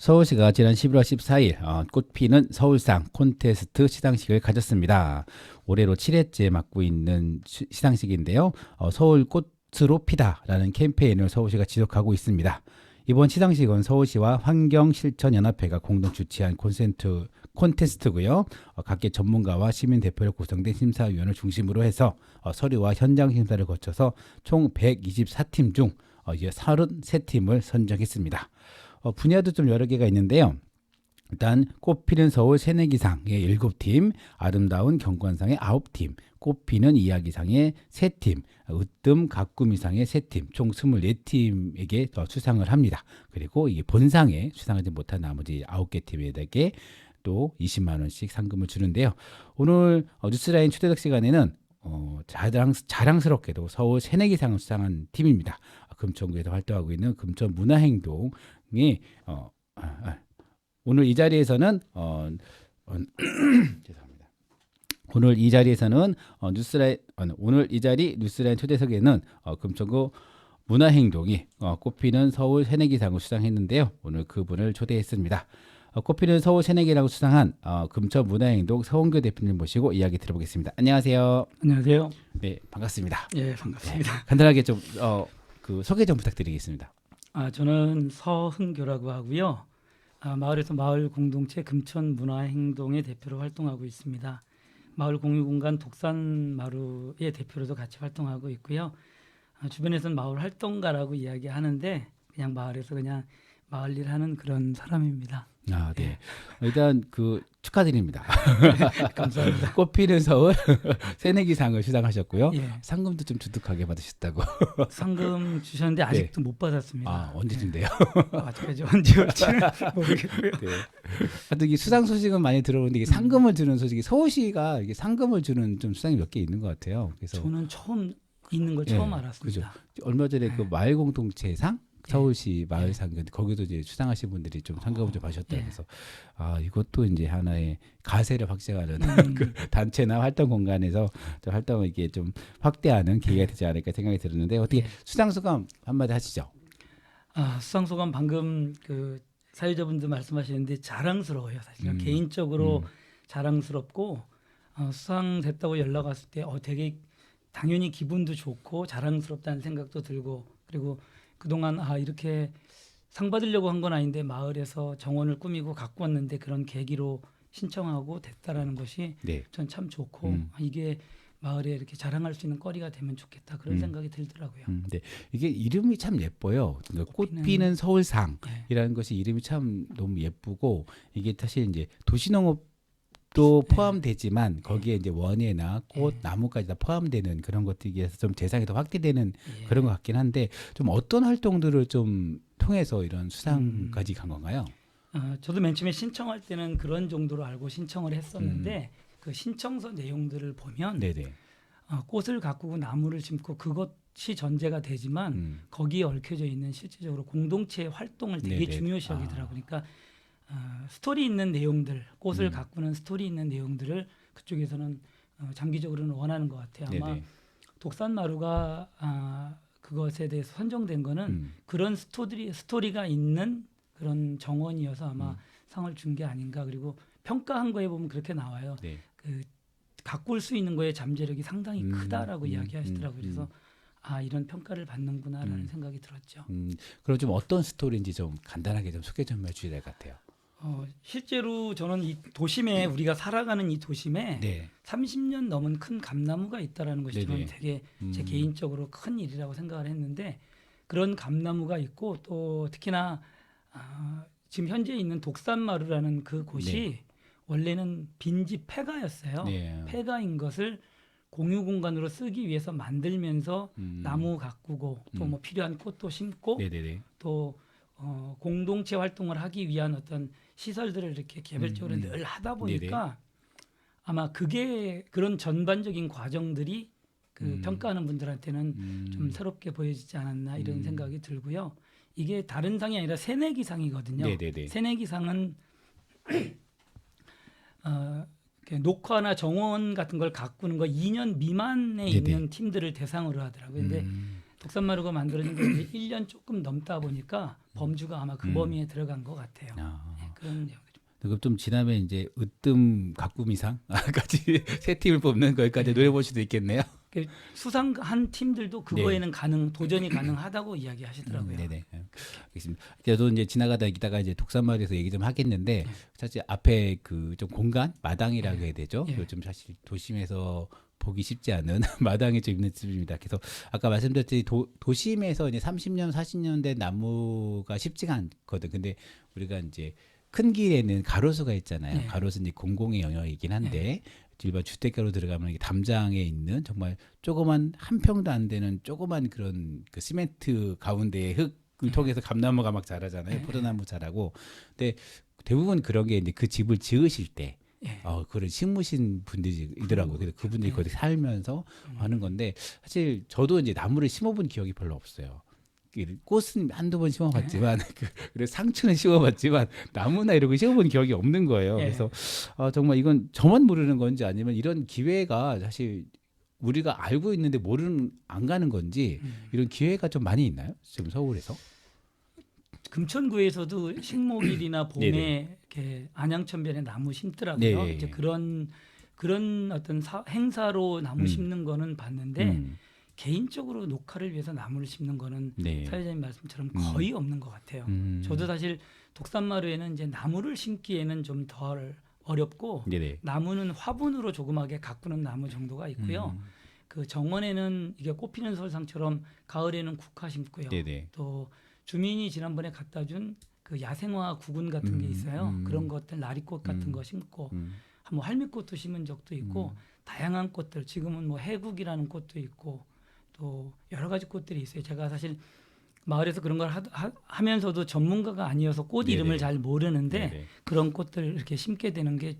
서울시가 지난 11월 14일 꽃피는 서울상 콘테스트 시상식을 가졌습니다. 올해로 7회째 맡고 있는 시상식인데요. 서울 꽃으로 피다라는 캠페인을 서울시가 지속하고 있습니다. 이번 시상식은 서울시와 환경실천연합회가 공동 주최한 콘테스트고요. 각계 전문가와 시민 대표로 구성된 심사위원을 중심으로 해서 서류와 현장 심사를 거쳐서 총 124팀 중 33팀을 선정했습니다. 분야도 좀 여러 개가 있는데요. 일단 꽃피는 서울 새내기상의 7팀, 아름다운 경관상의 9팀, 꽃피는 이야기상의 3팀, 으뜸 가꾸미상의 3팀, 총 24팀에게 수상을 합니다. 그리고 이 본상에 수상하지 못한 나머지 9개 팀에게 또 20만 원씩 상금을 주는데요. 오늘 뉴스라인 초대석 시간에는 자랑스럽게도 서울 새내기상을 수상한 팀입니다. 금천구에서 활동하고 있는 금천문화행동이 오늘 이 자리에서는 죄송합니다. 오늘 이 자리에서는 뉴스라인 초대석에는 금천구 문화행동이 꽃피는 서울 새내기상을 수상했는데요. 오늘 그분을 초대했습니다. 꽃피는 서울 새내기상을 수상한 금천문화행동 서홍교 대표님 모시고 이야기 들어보겠습니다. 안녕하세요. 안녕하세요. 네, 반갑습니다. 예, 반갑습니다. 네, 간단하게 좀 소개 좀 부탁드리겠습니다. 저는 서흥교라고 하고요. 마을에서 마을 공동체 금천문화행동의 대표로 활동하고 있습니다. 마을 공유공간 독산마루의 대표로도 같이 활동하고 있고요. 주변에서는 마을 활동가라고 이야기하는데 그냥 마을에서 그냥 마을 일 하는 그런 사람입니다. 네. 예. 일단 축하드립니다. 감사합니다. 꽃피는 서울 새내기상을 수상하셨고요. 예. 상금도 좀 두둑하게 받으셨다고. 상금 주셨는데 아직도 못 받았습니다. 언제쯤돼요? 아직까지 언제 올지는 모르겠고요. 네. 하여튼 이 수상 소식은 많이 들어오는데 이게 상금을 주는 소식이 서울시가 이게 상금을 주는 좀 수상이 몇 개 있는 것 같아요. 그래서 저는 처음 있는 걸 처음 알았습니다. 그죠. 얼마 전에 그 마을 공동체상 서울시 마을상 예. 거기도 이제 수상하신 분들이 좀 상금을 좀 받으셨다 예. 그래서 이것도 이제 하나의 가세를 확장하는 그 단체나 활동 공간에서 좀 활동을 이게 좀 확대하는 계기가 되지 않을까 생각이 들었는데 어떻게 수상 소감 한마디 하시죠? 수상 소감 방금 그 사회자분들 말씀하시는데 자랑스러워요. 사실 개인적으로 자랑스럽고 수상됐다고 연락 왔을 때 되게 당연히 기분도 좋고 자랑스럽다는 생각도 들고 그리고 그동안 이렇게 상 받으려고 한 건 아닌데 마을에서 정원을 꾸미고 갖고 왔는데 그런 계기로 신청하고 됐다라는 것이 네. 전 참 좋고 이게 마을에 이렇게 자랑할 수 있는 거리가 되면 좋겠다 그런 생각이 들더라고요. 네. 이게 이름이 참 예뻐요. 꽃피는 서울상이라는 것이 이름이 참 너무 예쁘고 이게 사실 이제 도시농업 도 포함되지만 거기에 이제 원예나 꽃, 나무까지 다 포함되는 그런 것들이라서 좀 대상이 더 확대되는 그런 것 같긴 한데 좀 어떤 활동들을 좀 통해서 이런 수상까지 간 건가요? 저도 맨 처음에 신청할 때는 그런 정도로 알고 신청을 했었는데 그 신청서 내용들을 보면 꽃을 가꾸고 나무를 심고 그것이 전제가 되지만 거기에 얽혀져 있는 실질적으로 공동체 활동을 되게 중요시 여기더라고요. 그러니까 스토리 있는 내용들, 꽃을 가꾸는 스토리 있는 내용들을 그쪽에서는 장기적으로는 원하는 것 같아요. 아마 독산마루가 그것에 대해서 선정된 거는 그런 스토리가 있는 그런 정원이어서 아마 상을 준 게 아닌가. 그리고 평가한 거에 보면 그렇게 나와요. 그 가꿀 수 있는 거에 잠재력이 상당히 크다라고 이야기하시더라고요. 그래서 이런 평가를 받는구나라는 생각이 들었죠. 그럼 좀 어떤 스토리인지 좀 간단하게 좀 소개 좀 해주셔야 될 것 같아요. 실제로 저는 이 도심에 우리가 살아가는 이 도심에 30년 넘은 큰 감나무가 있다라는 것이 저는 되게 제 개인적으로 큰 일이라고 생각을 했는데 그런 감나무가 있고 또 특히나 지금 현재 있는 독산마루라는 그 곳이 원래는 빈집 폐가였어요. 폐가인 것을 공유 공간으로 쓰기 위해서 만들면서 나무 가꾸고 또 뭐 필요한 꽃도 심고 또 공동체 활동을 하기 위한 어떤 시설들을 이렇게 개별적으로 늘 하다 보니까 아마 그게 그런 전반적인 과정들이 그 평가하는 분들한테는 좀 새롭게 보여지지 않았나 이런 생각이 들고요. 이게 다른 상이 아니라 새내기상이거든요. 새내기상은 녹화나 정원 같은 걸 가꾸는 거 2년 미만에 있는 팀들을 대상으로 하더라고요. 근데 독산마루가 만들어진 게 이제 1년 조금 넘다 보니까 범주가 아마 그 범위에 들어간 것 같아요. 네, 그런 내용이죠. 그럼 좀 지나면 이제 으뜸 가꾸미상까지 세 팀을 뽑는 거기까지 노려볼 수도 있겠네요. 수상한 팀들도 그거에는 도전이 가능하다고 이야기하시더라고요. 네네. 알겠습니다. 저도 이제 지나가다 이제 독산마을에서 얘기 좀 하겠는데 사실 앞에 그 좀 공간 마당이라고 해야 되죠. 좀 사실 도심에서 보기 쉽지 않은 마당이 좀 있는 집입니다. 그래서 아까 말씀드렸듯이 도심에서 이제 30년, 40년 된 나무가 쉽지가 않거든. 근데 우리가 이제 큰 길에는 가로수가 있잖아요. 가로수는 이제 공공의 영역이긴 한데 일반 주택가로 들어가면 이게 담장에 있는 정말 조그만 한 평도 안 되는 조그만 그런 그 시멘트 가운데에 흙을 통해서 감나무가 막 자라잖아요. 포도나무 자라고. 근데 대부분 그런 게 이제 그 집을 지으실 때 그런 심으신 분들이더라고요. 그래서 그분들이 거기 살면서 하는 건데 사실 저도 이제 나무를 심어본 기억이 별로 없어요. 꽃은 한두 번 심어봤지만 그리고 상추는 심어봤지만 나무나 이런 거 심어본 기억이 없는 거예요. 그래서 정말 이건 저만 모르는 건지 아니면 이런 기회가 사실 우리가 알고 있는데 안 가는 건지 이런 기회가 좀 많이 있나요? 지금 서울에서? 금천구에서도 식목일이나 봄에 이렇게 안양천변에 나무 심더라고요. 이제 그런 어떤 행사로 나무 심는 거는 봤는데 개인적으로 녹화를 위해서 나무를 심는 거는 사회자님 말씀처럼 거의 없는 것 같아요. 저도 사실 독산마루에는 이제 나무를 심기에는 좀 덜 어렵고 나무는 화분으로 조그맣게 가꾸는 나무 정도가 있고요. 그 정원에는 이게 꽃피는 설상처럼 가을에는 국화 심고요. 또 주민이 지난번에 갖다 준 그 야생화 구근 같은 게 있어요. 그런 것들 나리꽃 같은 거 심고 뭐 할미꽃도 심은 적도 있고 다양한 꽃들 지금은 뭐 해국이라는 꽃도 있고 또 여러 가지 꽃들이 있어요. 제가 사실 마을에서 그런 걸 하면서도 전문가가 아니어서 꽃 이름을 잘 모르는데 그런 꽃들 이렇게 심게 되는 게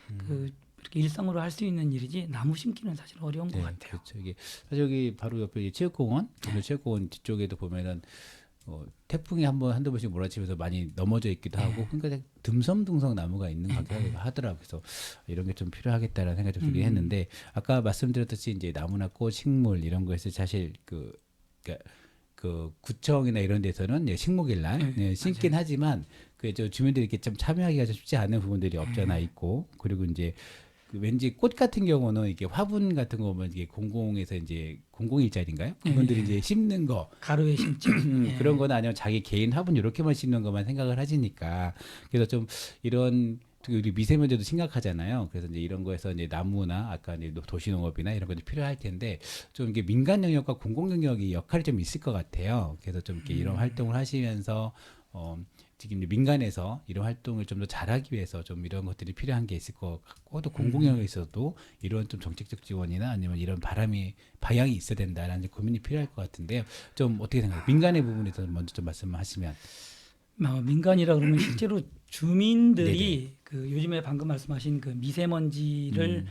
이렇게 일상으로 할 수 있는 일이지 나무 심기는 사실 어려운 것 같아요. 그렇죠. 이게 사실 여기 바로 옆에 체육공원, 체육공원 뒤쪽에도 보면은 태풍이 한두 번씩 몰아치면서 많이 넘어져 있기도 하고 그러니까 듬성듬성 나무가 있는 것 같기도 하더라고요. 그래서 이런 게 좀 필요하겠다라는 생각이 좀 들긴 했는데 아까 말씀드렸듯이 이제 나무나 꽃, 식물 이런 거에서 사실 그러니까 그 구청이나 이런 데서는 식목일날 심긴 하지만 저 주민들이 이렇게 좀 참여하기가 좀 쉽지 않은 부분들이 없잖아 있고 그리고 이제 왠지 꽃 같은 경우는 이게 화분 같은 거 보면 이게 공공에서 이제 공공일자리인가요? 그분들이 이제 심는 거 가로에 심죠. 그런 거나 아니면 자기 개인 화분 이렇게만 심는 것만 생각을 하시니까 그래서 좀 이런 우리 미세먼지도 심각하잖아요. 그래서 이제 이런 거에서 이제 나무나 아까 이제 도시농업이나 이런 것도 필요할 텐데 좀 이게 민간 영역과 공공 영역이 역할이 좀 있을 것 같아요. 그래서 좀 이렇게 이런 활동을 하시면서 지금 이제 민간에서 이런 활동을 좀 더 잘하기 위해서 좀 이런 것들이 필요한 게 있을 것 같고 또 공공영역에서도 이런 좀 정책적 지원이나 아니면 이런 방향이 있어야 된다라는 고민이 필요할 것 같은데요. 좀 어떻게 생각해요? 민간의 부분에서 먼저 좀 말씀하시면. 민간이라 그러면 실제로 주민들이 그 요즘에 방금 말씀하신 그 미세먼지를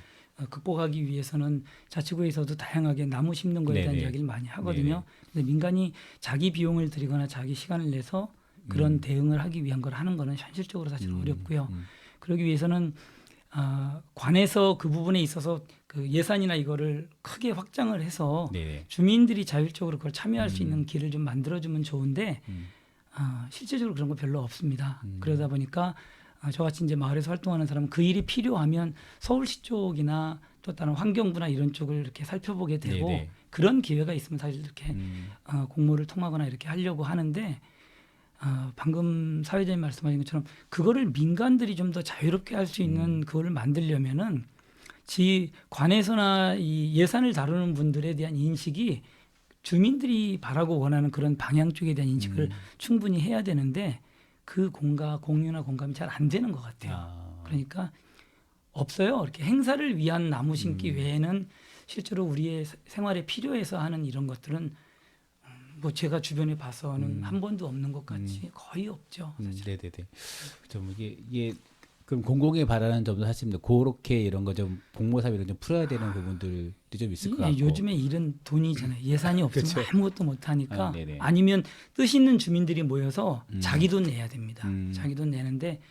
극복하기 위해서는 자치구에서도 다양하게 나무 심는 거에 대한 이야기를 많이 하거든요. 근데 민간이 자기 비용을 들이거나 자기 시간을 내서 그런 대응을 하기 위한 걸 하는 거는 현실적으로 사실 어렵고요. 그러기 위해서는 관에서 그 부분에 있어서 그 예산이나 이거를 크게 확장을 해서 주민들이 자율적으로 그걸 참여할 수 있는 길을 좀 만들어주면 좋은데 실제적으로 그런 거 별로 없습니다. 그러다 보니까 저같이 이제 마을에서 활동하는 사람은 그 일이 필요하면 서울시 쪽이나 또 다른 환경부나 이런 쪽을 이렇게 살펴보게 되고 그런 기회가 있으면 사실 이렇게 공모를 통하거나 이렇게 하려고 하는데 방금 사회자님 말씀하신 것처럼 그거를 민간들이 좀 더 자유롭게 할 수 있는 그거를 만들려면은 관에서나 이 예산을 다루는 분들에 대한 인식이 주민들이 바라고 원하는 그런 방향 쪽에 대한 인식을 충분히 해야 되는데 그 공유나 공감이 잘 안 되는 것 같아요. 그러니까 없어요. 이렇게 행사를 위한 나무 심기 외에는 실제로 우리의 생활에 필요해서 하는 이런 것들은 뭐 제가 주변에 봐서는 한 번도 없는 것 같이 거의 없죠. 네네네. 좀 이게 그럼 공공에 바라는 점도 사실 그렇게 이런 거 좀 공모사업 이런 좀 풀어야 되는 부분들이 좀 있을 것 같고. 요즘에 일은 돈이잖아요. 예산이 없으면 아무것도 못 하니까 아니면 뜻 있는 주민들이 모여서 자기 돈 내야 됩니다. 자기 돈 내는데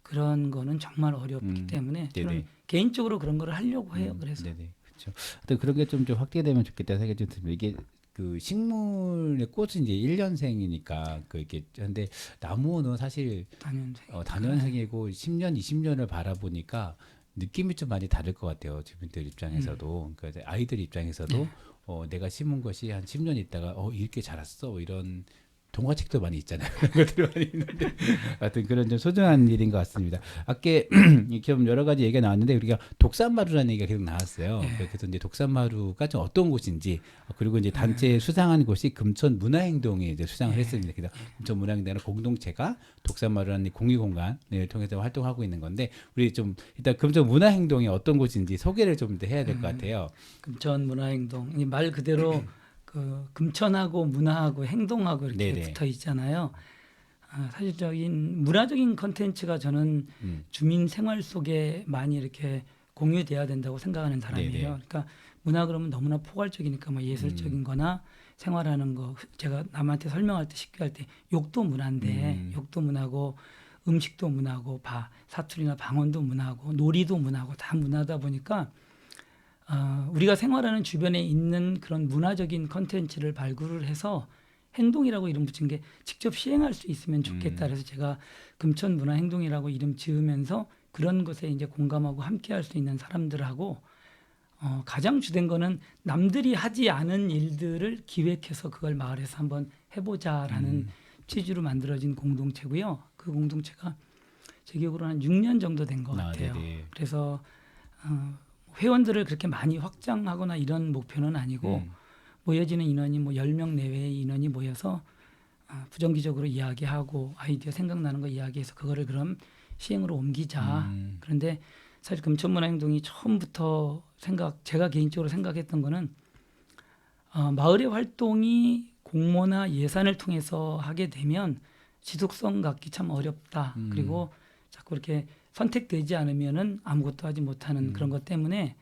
그런 거는 정말 어렵기 때문에 저는 개인적으로 그런 거를 하려고 해요. 그래서. 그렇죠. 그런 게 좀 확대되면 좋겠다 생각이 좀 듭니다. 이게 그 식물의 꽃은 이제 1년생이니까 그렇게 근데 나무는 사실 단연생이고 10년, 20년을 바라보니까 느낌이 좀 많이 다를 것 같아요. 주민들 입장에서도 그러니까 아이들 입장에서도 내가 심은 것이 한 10년 있다가 이렇게 자랐어 이런 동화책도 많이 있잖아요. 그런 것들이 많이 있는데 하여튼 그런 좀 소중한 일인 것 같습니다. 아까 좀 여러 가지 얘기가 나왔는데 우리가 독산마루라는 얘기가 계속 나왔어요. 그래서 이제 독산마루가 좀 어떤 곳인지 그리고 이제 단체 수상한 곳이 금천 문화행동에 이제 수상을 했습니다. 그래서 금천 문화행동은 공동체가 독산마루라는 공유공간을 통해서 활동하고 있는 건데 우리 좀 일단 금천 문화행동이 어떤 곳인지 소개를 좀 해야 될 것 같아요. 금천 문화행동 이 말 그대로 그 금천하고 문화하고 행동하고 이렇게 네네. 붙어 있잖아요. 사실적인 문화적인 컨텐츠가 저는 주민 생활 속에 많이 이렇게 공유돼야 된다고 생각하는 사람이에요. 네네. 그러니까 문화 그러면 너무나 포괄적이니까 뭐 예술적인거나 생활하는 거 제가 남한테 설명할 때 쉽게 할 때 욕도 문화인데 욕도 문화고 음식도 문화고 사투리나 방언도 문화고 놀이도 문화고 다 문화다 보니까 우리가 생활하는 주변에 있는 그런 문화적인 컨텐츠를 발굴을 해서 행동이라고 이름 붙인 게 직접 시행할 수 있으면 좋겠다. 그래서 제가 금천 문화 행동이라고 이름 지으면서 그런 것에 이제 공감하고 함께할 수 있는 사람들하고 가장 주된 거는 남들이 하지 않은 일들을 기획해서 그걸 마을에서 한번 해보자라는 취지로 만들어진 공동체고요. 그 공동체가 제 기억으로 한 6년 정도 된 것 같아요. 네네. 그래서 회원들을 그렇게 많이 확장하거나 이런 목표는 아니고 모여지는 인원이 뭐 10명 내외의 인원이 모여서 부정기적으로 이야기하고 아이디어 생각나는 거 이야기해서 그거를 그럼 시행으로 옮기자. 그런데 사실 금천문화행동이 처음부터 제가 개인적으로 생각했던 거는 마을의 활동이 공모나 예산을 통해서 하게 되면 지속성 갖기 참 어렵다. 그리고 자꾸 이렇게 선택되지 않으면은 아무것도 하지 못하는 그런 것 때문에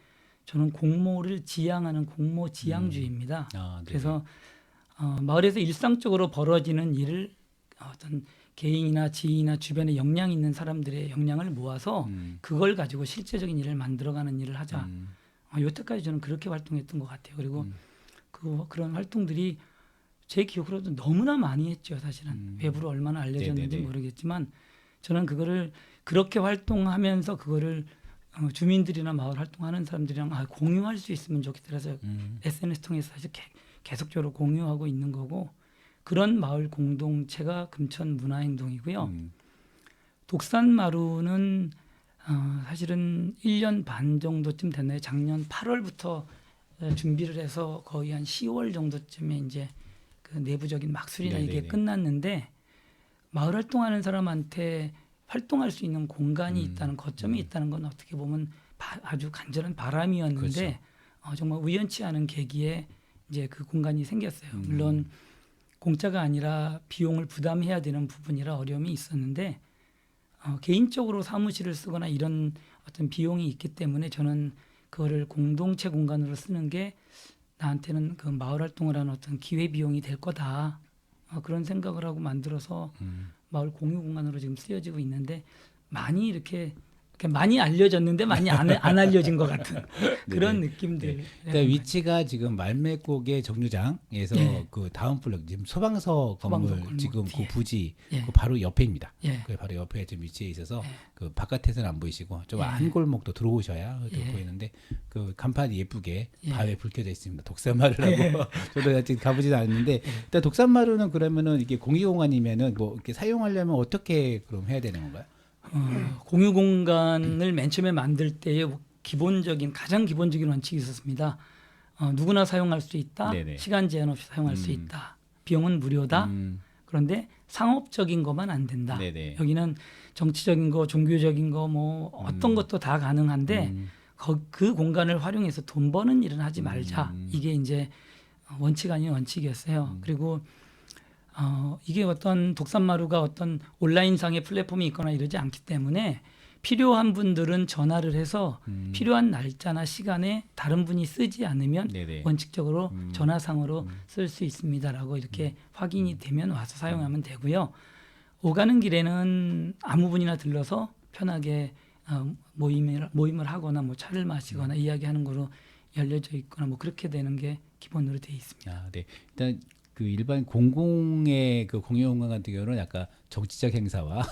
저는 공모를 지향하는 공모 지향주의입니다. 그래서 마을에서 일상적으로 벌어지는 일을 어떤 개인이나 지인이나 주변에 역량 있는 사람들의 역량을 모아서 그걸 가지고 실제적인 일을 만들어가는 일을 하자. 여태까지 저는 그렇게 활동했던 것 같아요. 그리고 그런 활동들이 제 기억으로도 너무나 많이 했죠. 사실은 외부로 얼마나 알려졌는지 모르겠지만 저는 그거를 그렇게 활동하면서 그거를 주민들이나 마을 활동하는 사람들이랑 공유할 수 있으면 좋겠다. 그래서 SNS 통해서 사실 계속적으로 공유하고 있는 거고 그런 마을 공동체가 금천 문화행동이고요. 독산마루는 사실은 1년 반 정도쯤 됐나요? 작년 8월부터 준비를 해서 거의 한 10월 정도쯤에 이제 그 내부적인 막술이나 이게 끝났는데 마을 활동하는 사람한테 활동할 수 있는 공간이 있다는 거점이 있다는 건 어떻게 보면 아주 간절한 바람이었는데 그렇죠. 정말 우연치 않은 계기에 이제 그 공간이 생겼어요. 물론 공짜가 아니라 비용을 부담해야 되는 부분이라 어려움이 있었는데 개인적으로 사무실을 쓰거나 이런 어떤 비용이 있기 때문에 저는 그거를 공동체 공간으로 쓰는 게 나한테는 그 마을 활동을 하는 어떤 기회 비용이 될 거다. 그런 생각을 하고 만들어서 마을 공유 공간으로 지금 쓰여지고 있는데 많이 이렇게 많이 알려졌는데 많이 안 알려진 것 같은 그런 느낌들. 네. 그러니까 위치가 지금 말매곡의 정류장에서 그 다음 블록 지금 소방서 건물 지금 그 부지 그 바로 옆에입니다. 그 바로 옆에 지금 위치해 있어서 그 바깥에서는 안 보이시고 좀 한 골목도 들어오셔야 보이는데 그 간판이 예쁘게 밤에 불 켜져 있습니다. 독산마루라고. 저도 아직 가보지는 않았는데 일단 독산마루는 그러면은 이게 공유공간이면은 뭐 이렇게 사용하려면 어떻게 그럼 해야 되는 건가요? 공유 공간을 맨 처음에 만들 때의 가장 기본적인 원칙이 있었습니다. 누구나 사용할 수 있다. 네네. 시간 제한 없이 사용할 수 있다. 비용은 무료다. 그런데 상업적인 것만 안 된다. 네네. 여기는 정치적인 거, 종교적인 거, 뭐 어떤 것도 다 가능한데 그 공간을 활용해서 돈 버는 일은 하지 말자. 이게 이제 원칙 아닌 원칙이었어요. 그리고 이게 어떤 독산마루가 어떤 온라인상의 플랫폼이 있거나 이러지 않기 때문에 필요한 분들은 전화를 해서 필요한 날짜나 시간에 다른 분이 쓰지 않으면 원칙적으로 전화상으로 쓸 수 있습니다라고 이렇게 확인이 되면 와서 사용하면 되고요. 오가는 길에는 아무 분이나 들러서 편하게 모임을 하거나 뭐 차를 마시거나 이야기하는 거로 열려져 있거나 뭐 그렇게 되는 게 기본으로 돼 있습니다. 아, 네. 일단 그 일반 공공의 그 공영공간 같은 경우는 약간 정치적 행사와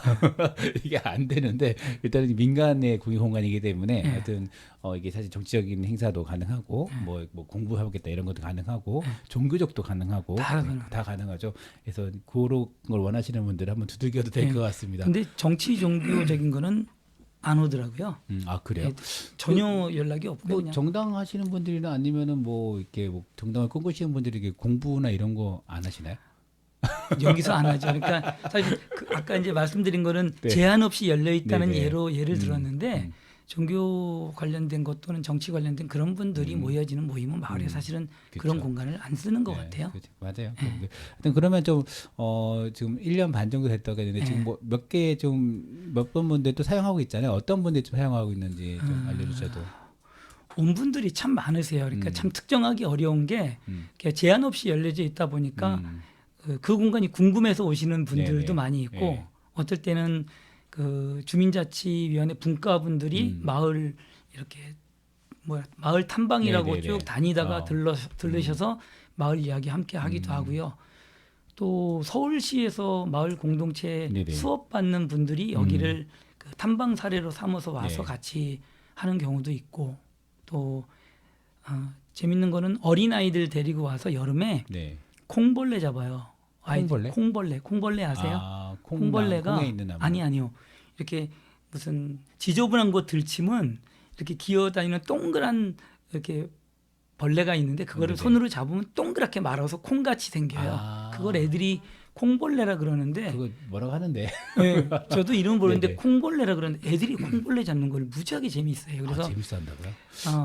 이게 안 되는데 일단은 민간의 공영공간이기 때문에 하여튼 이게 사실 정치적인 행사도 가능하고 뭐 공부하겠다 이런 것도 가능하고 종교적도 가능하고 다 가능하죠. 그래서 그런 걸 원하시는 분들은 한번 두들겨도 될 것 같습니다. 근데 정치 종교적인 거는 안 오더라고요. 아 그래요? 전혀 연락이 없고 뭐 그냥 정당 하시는 분들이나 아니면은 뭐 이렇게 뭐 정당을 꿈꾸시는 분들이 이렇게 공부나 이런 거 안 하시나요? 여기서 안 하죠. 그러니까 사실 아까 이제 말씀드린 거는 제한 없이 열려 있다는 예를 들었는데 종교 관련된 것 또는 정치 관련된 그런 분들이 모여지는 모임은 마을에 사실은 그런 공간을 안 쓰는 것 같아요. 그렇죠. 맞아요. 하여튼 그러면 좀 지금 1년 반 정도 됐다고 했는데 지금 뭐 몇 개 좀 몇 번 분들 또 사용하고 있잖아요. 어떤 분들이 좀 사용하고 있는지 좀 알려주셔도. 온 분들이 참 많으세요. 그러니까 참 특정하기 어려운 게 제한 없이 열려져 있다 보니까 그 공간이 궁금해서 오시는 분들도 많이 있고 어떨 때는 그 주민자치위원회 분과분들이 마을 이렇게 뭐 마을 탐방이라고 쭉 다니다가 들르셔서 마을 이야기 함께 하기도 하고요. 또 서울시에서 마을 공동체 수업 받는 분들이 여기를 그 탐방 사례로 삼아서 와서 같이 하는 경우도 있고 또 재밌는 거는 어린 아이들 데리고 와서 여름에 콩벌레 잡아요. 콩벌레 아세요? 아, 콩벌레가 아니요. 이렇게 무슨 지저분한 곳 들치면 이렇게 기어다니는 동그란 이렇게 벌레가 있는데 그거를 손으로 잡으면 동그랗게 말아서 콩같이 생겨요. 그걸 애들이 콩벌레라 그러는데 그거 뭐라고 하는데? 네, 저도 이름 모르는데 콩벌레라 그러는데 애들이 콩벌레 잡는 걸 무지하게 재미있어요. 그래서 재밌어한다고요?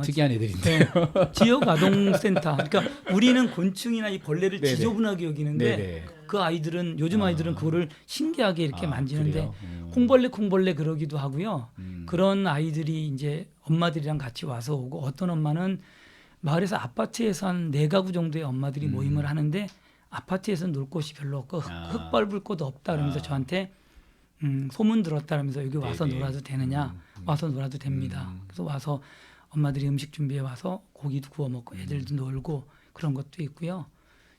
특이한 애들인데. 지역 아동센터. 그러니까 우리는 곤충이나 이 벌레를 지저분하게 여기는데 그 아이들은 요즘 아이들은 그거를 신기하게 이렇게 만지는데 콩벌레 그러기도 하고요. 그런 아이들이 이제 엄마들이랑 같이 와서 오고 어떤 엄마는 마을에서 아파트에서 한 4가구 정도의 엄마들이 모임을 하는데 아파트에서 놀 곳이 별로 없고 흙 밟을 곳도 없다 그러면서 저한테 소문 들었다 그러면서 여기 와서 놀아도 되느냐 와서 놀아도 됩니다. 그래서 와서 엄마들이 음식 준비해 와서 고기도 구워 먹고 애들도 놀고 그런 것도 있고요.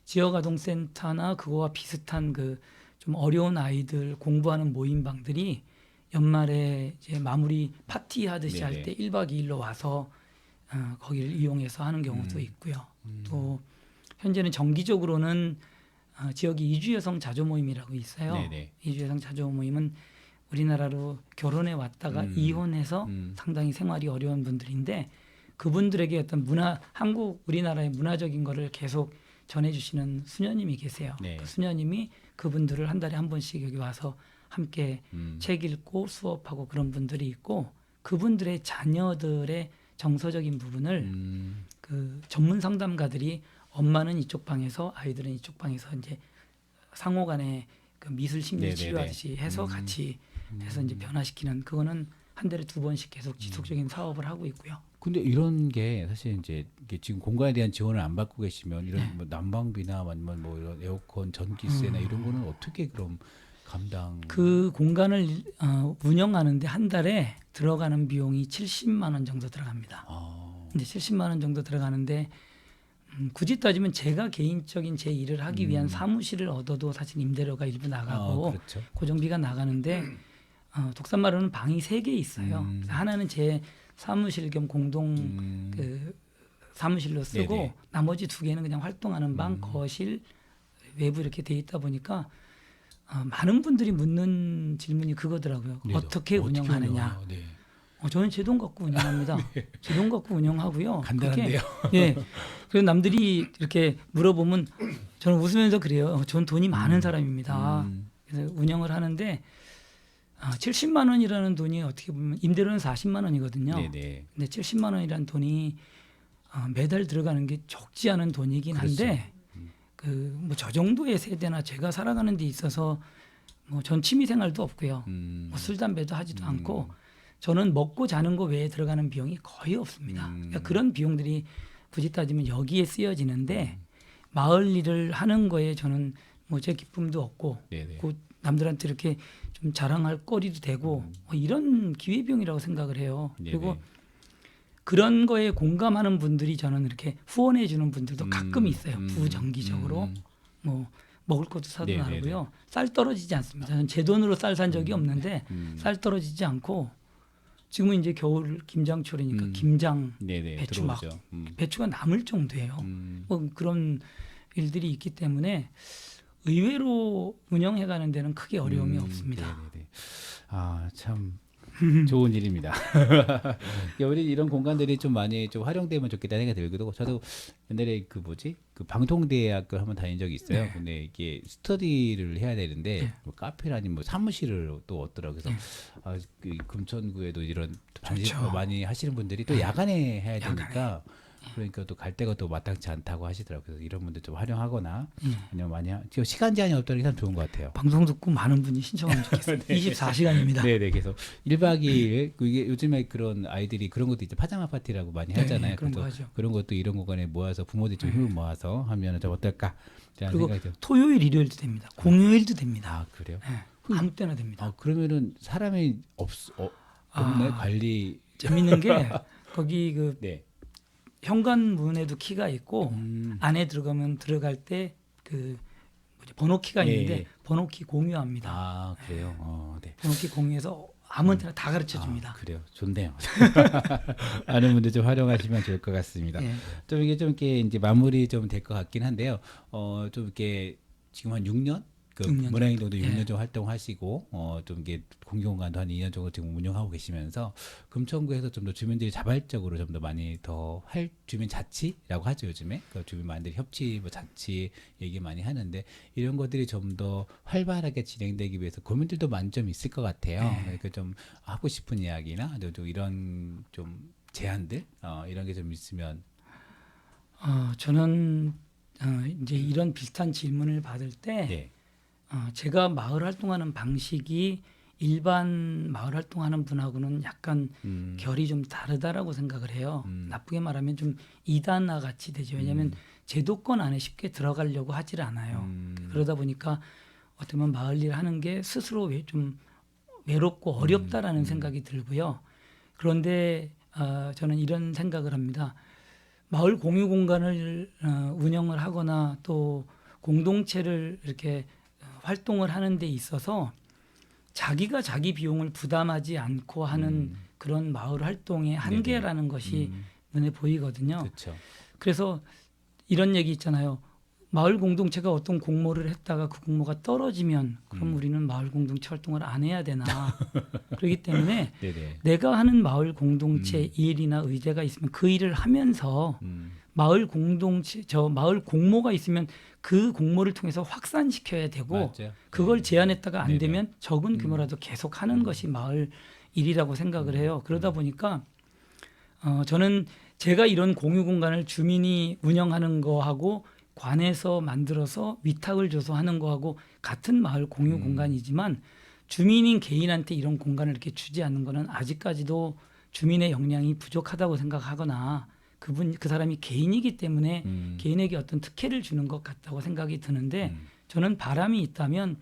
지역아동센터나 그거와 비슷한 그 좀 어려운 아이들 공부하는 모임방들이 연말에 이제 마무리 파티 하듯이 할 때 1박 2일로 와서 거기를 이용해서 하는 경우도 있고요. 또 현재는 정기적으로는 지역이 이주여성 자조 모임이라고 있어요. 이주여성 자조 모임은 우리나라로 결혼해 왔다가 이혼해서 상당히 생활이 어려운 분들인데 그분들에게 어떤 한국 우리나라의 문화적인 거를 계속 전해주시는 수녀님이 계세요. 그 수녀님이 그분들을 한 달에 한 번씩 여기 와서 함께 책 읽고 수업하고 그런 분들이 있고 그분들의 자녀들의 정서적인 부분을 그 전문 상담가들이 엄마는 이쪽 방에서 아이들은 이쪽 방에서 이제 상호간에 그 미술 심리 치료하듯이 해서 같이 해서 이제 변화시키는 그거는 한 달에 2번씩 계속 지속적인 사업을 하고 있고요. 근데 이런 게 사실 이제 이게 지금 공간에 대한 지원을 안 받고 계시면 이런 뭐 난방비나 아니면 뭐 이런 에어컨, 전기세나 이런 거는 어떻게 그럼 감당? 그 공간을 운영하는데 한 달에 들어가는 비용이 70만 원 정도 들어갑니다. 이제 70만 원 정도 들어가는데 굳이 따지면 제가 개인적인 제 일을 하기 위한 사무실을 얻어도 사실 임대료가 일부 나가고 고정비가 나가는데 독산마을은 방이 3개 있어요. 하나는 제 사무실 겸 공동 그 사무실로 쓰고 나머지 2개는 그냥 활동하는 방, 거실, 외부 이렇게 돼 있다 보니까 많은 분들이 묻는 질문이 그거더라고요. 어떻게 운영하느냐. 저는 제 돈 갖고 운영합니다. 제 돈 갖고 운영하고요. 간단한데요. 그래서 남들이 이렇게 물어보면 저는 웃으면서 그래요. 저는 돈이 많은 사람입니다. 그래서 운영을 하는데 70만 원이라는 돈이 어떻게 보면 임대료는 40만 원이거든요. 근데 70만 원이라는 돈이 매달 들어가는 게 적지 않은 돈이긴 한데 그 뭐 저 정도의 세대나 제가 살아가는 데 있어서 뭐 전 취미 생활도 없고요. 뭐 술 담배도 하지도 않고 저는 먹고 자는 거 외에 들어가는 비용이 거의 없습니다. 그러니까 그런 비용들이 굳이 따지면 여기에 쓰여지는데 마을 일을 하는 거에 저는 뭐 제 기쁨도 없고 그 남들한테 이렇게 좀 자랑할 거리도 되고 이런 기회비용이라고 생각을 해요. 그리고 그런 거에 공감하는 분들이 저는 이렇게 후원해 주는 분들도 가끔 있어요. 부정기적으로 뭐 먹을 것도 사도 나르고요. 쌀 떨어지지 않습니다. 저는 제 돈으로 쌀 산 적이 없는데 쌀 떨어지지 않고 지금은 이제 겨울 김장철이니까 김장 배추 막 배추가 남을 정도예요. 뭐 그런 일들이 있기 때문에 의외로 운영해가는 데는 크게 어려움이 없습니다. 아, 참 좋은 일입니다. 우리 이런 공간들이 좀 많이 좀 활용되면 좋겠다는 생각이 들기도. 저도 옛날에 그 뭐지 그 방통대학을 한번 다닌 적이 있어요. 네. 근데 이게 스터디를 해야 되는데 네. 뭐 카페라니 뭐 사무실을 또 얻더라고요. 그래서 그 금천구에도 이런 그렇죠. 많이 하시는 분들이 또 야간에 해야 되니까. 그러니까 또 갈 데가 또 마땅치 않다고 하시더라고요. 그래서 이런 분들 좀 활용하거나 아니면 많이 지금 시간 제한이 없다는 게 참 좋은 것 같아요. 방송 듣고 많은 분이 신청하면 좋겠어요. 24시간입니다. 네네. 그래서 1박 2일 이게 요즘에 그런 아이들이 그런 것도 이제 파자마 파티라고 많이 하잖아요. 그런 그래서 거 하죠. 그런 것도 이런 공간에 모아서 부모들이 좀 힘을 모아서 하면 좀 어떨까? 그리고 생각이 토요일, 일요일도 됩니다. 공휴일도 됩니다. 아 그래요? 아무 때나 됩니다. 그러면은 사람이 없나요? 관리 재밌는 게 거기 그 네. 현관문에도 키가 있고 안에 들어가면 들어갈 때 그 번호키가 있는데 번호키 공유합니다. 아 그래요? 네. 번호키 공유해서 아무 때나 다 가르쳐 줍니다. 그래요. 좋네요. 아는 분들 좀 활용하시면 좋을 것 같습니다. 좀 이게 좀 이렇게 이제 마무리 좀 될 것 같긴 한데요. 좀 이렇게 지금 한 6년? 그 6년 문화행동도 6년 정도 활동하시고 좀 이게 공공공간도 한 2년 정도 지금 운영하고 계시면서 금천구에서 좀 더 주민들이 자발적으로 좀 더 많이 더 할 주민 자치라고 하죠 요즘에 그 주민만들이 협치 뭐 자치 얘기 많이 하는데 이런 것들이 좀 더 활발하게 진행되기 위해서 고민들도 많이 좀 있을 것 같아요. 그러니까 좀 하고 싶은 이야기나 좀 이런 좀 제안들 이런 게 좀 있으면 저는 이제 이런 비슷한 질문을 받을 때 제가 마을 활동하는 방식이 일반 마을 활동하는 분하고는 약간 결이 좀 다르다라고 생각을 해요. 나쁘게 말하면 좀 이단화 같이 되죠. 왜냐하면 제도권 안에 쉽게 들어가려고 하질 않아요. 그러다 보니까 어떻게 보면 마을 일 하는 게 스스로 좀 외롭고 어렵다라는 생각이 들고요. 그런데 저는 이런 생각을 합니다. 마을 공유 공간을 운영을 하거나 또 공동체를 이렇게 활동을 하는 데 있어서 자기가 자기 비용을 부담하지 않고 하는 그런 마을 활동의 한계라는 것이 눈에 보이거든요. 그렇죠. 그래서 이런 얘기 있잖아요. 마을 공동체가 어떤 공모를 했다가 그 공모가 떨어지면 그럼 우리는 마을 공동체 활동을 안 해야 되나. 그렇기 때문에 내가 하는 마을 공동체 일이나 의제가 있으면 그 일을 하면서 마을 공동체 마을 공모가 있으면 그 공모를 통해서 확산시켜야 되고 그걸 제한했다가 안 되면 적은 규모라도 계속 하는 것이 마을 일이라고 생각을 해요. 그러다 보니까 저는 제가 이런 공유 공간을 주민이 운영하는 거하고 관에서 만들어서 위탁을 줘서 하는 거하고 같은 마을 공유 공간이지만 주민인 개인한테 이런 공간을 이렇게 주지 않는 거는 아직까지도 주민의 역량이 부족하다고 생각하거나 그 사람이 개인이기 때문에 개인에게 어떤 특혜를 주는 것 같다고 생각이 드는데 저는 바람이 있다면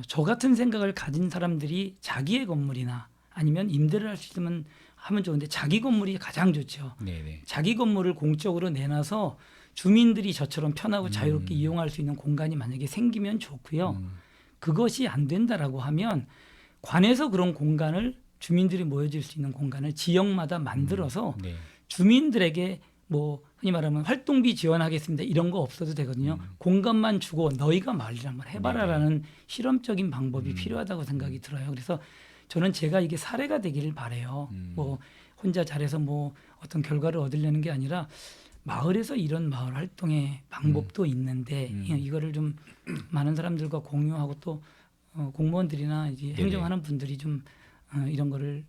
저 같은 생각을 가진 사람들이 자기의 건물이나 아니면 임대를 할 수 있으면 하면 좋은데 자기 건물이 가장 좋죠. 자기 건물을 공적으로 내놔서 주민들이 저처럼 편하고 자유롭게 이용할 수 있는 공간이 만약에 생기면 좋고요. 그것이 안 된다라고 하면 관에서 그런 공간을 주민들이 모여질 수 있는 공간을 지역마다 만들어서 주민들에게 뭐 흔히 말하면 활동비 지원하겠습니다. 이런 거 없어도 되거든요. 공간만 주고 너희가 마을일 한번 해봐라라는 실험적인 방법이 필요하다고 생각이 들어요. 그래서 저는 제가 이게 사례가 되기를 바래요. 뭐 혼자 잘해서 뭐 어떤 결과를 얻으려는 게 아니라 마을에서 이런 마을 활동의 방법도 있는데 이거를 좀 많은 사람들과 공유하고 또 공무원들이나 이제 행정하는 분들이 좀 이런 거를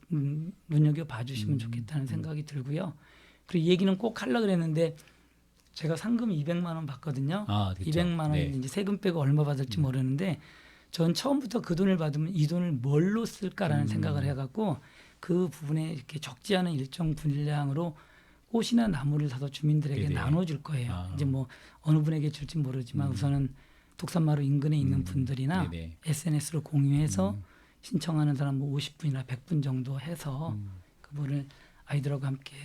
눈여겨 봐주시면 좋겠다는 생각이 들고요. 그리고 이 얘기는 꼭 하려고 그랬는데 제가 상금 200만 원 받거든요. 200만 원 이제 세금 빼고 얼마 받을지 모르는데 전 처음부터 그 돈을 받으면 이 돈을 뭘로 쓸까라는 생각을 해갖고 그 부분에 이렇게 적지 않은 일정 분량으로 꽃이나 나무를 사서 주민들에게 나눠줄 거예요. 이제 뭐 어느 분에게 줄지 모르지만 우선은 독산마루 인근에 있는 분들이나 SNS로 공유해서 신청하는 사람 뭐 50분이나 100분 정도 해서 그분을 아이들하고 함께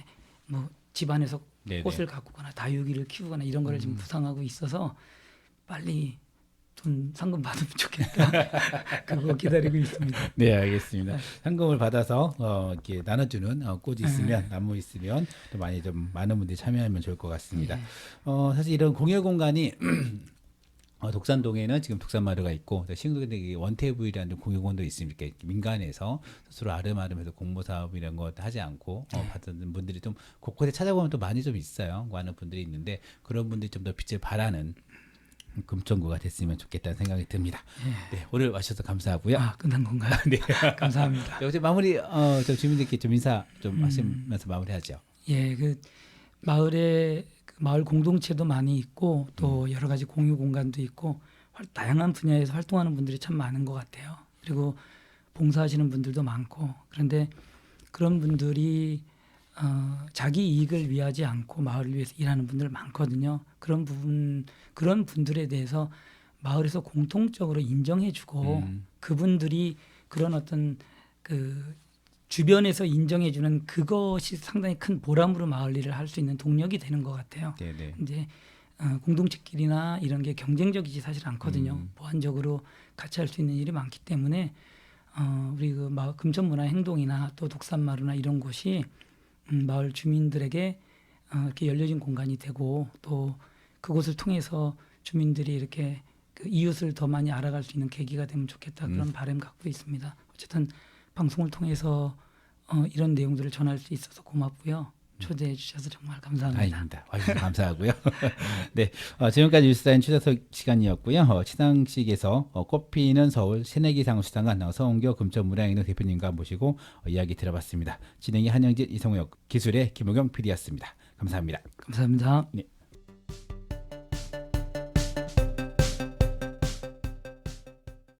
뭐 집안에서 네네. 꽃을 가꾸거나 다육이를 키우거나 이런 거를 지금 구상하고 있어서 빨리 돈 상금 받으면 좋겠다. 그거 기다리고 있습니다. 네, 알겠습니다. 상금을 받아서 이렇게 나눠주는 꽃이 있으면 나무 있으면 또 많이 좀 많은 분들이 참여하면 좋을 것 같습니다. 사실 이런 공여 공간이 독산동에는 지금 독산마루가 있고 신흥동에 원테이블이라는 공유공원도 있으니까 민간에서 스스로 아름아름해서 공모 사업 이런 거 하지 않고 받는 분들이 좀 곳곳에 찾아보면 또 많이 좀 있어요. 많은 분들이 있는데 그런 분들이 좀 더 빛을 발하는 금천구가 됐으면 좋겠다는 생각이 듭니다. 네, 오늘 와주셔서 감사하고요. 끝난 건가요? 네, 감사합니다. 네, 마무리 저 주민들께 좀 인사 좀 하시면서 마무리하죠. 예, 그 마을에 마을 공동체도 많이 있고 또 여러 가지 공유 공간도 있고 다양한 분야에서 활동하는 분들이 참 많은 것 같아요. 그리고 봉사하시는 분들도 많고 그런데 그런 분들이 자기 이익을 위하지 않고 마을을 위해서 일하는 분들 많거든요. 그런 분들에 대해서 마을에서 공통적으로 인정해주고 그분들이 그런 어떤 그 주변에서 인정해주는 그것이 상당히 큰 보람으로 마을 일을 할 수 있는 동력이 되는 것 같아요. 네네. 이제 공동체끼리나 이런 게 경쟁적이지 사실 않거든요. 보완적으로 같이 할 수 있는 일이 많기 때문에 우리 그 금천문화행동이나 또 독산마루나 이런 곳이 마을 주민들에게 이렇게 열려진 공간이 되고 또 그곳을 통해서 주민들이 이렇게 그 이웃을 더 많이 알아갈 수 있는 계기가 되면 좋겠다 그런 바람 갖고 있습니다. 어쨌든 방송을 통해서 이런 내용들을 전할 수 있어서 고맙고요. 초대해 주셔서 정말 감사합니다. 아닙니다. 와주셔서 감사하고요. 네, 지금까지 뉴스타인 추자석 시간이었고요. 시상식에서 꽃피는 서울 새내기상을 수상한 서은교 금천문화행동 대표님과 모시고 이야기 들어봤습니다. 진행이 한영진, 이성우역, 기술의 김호경 PD였습니다. 감사합니다. 감사합니다. 네.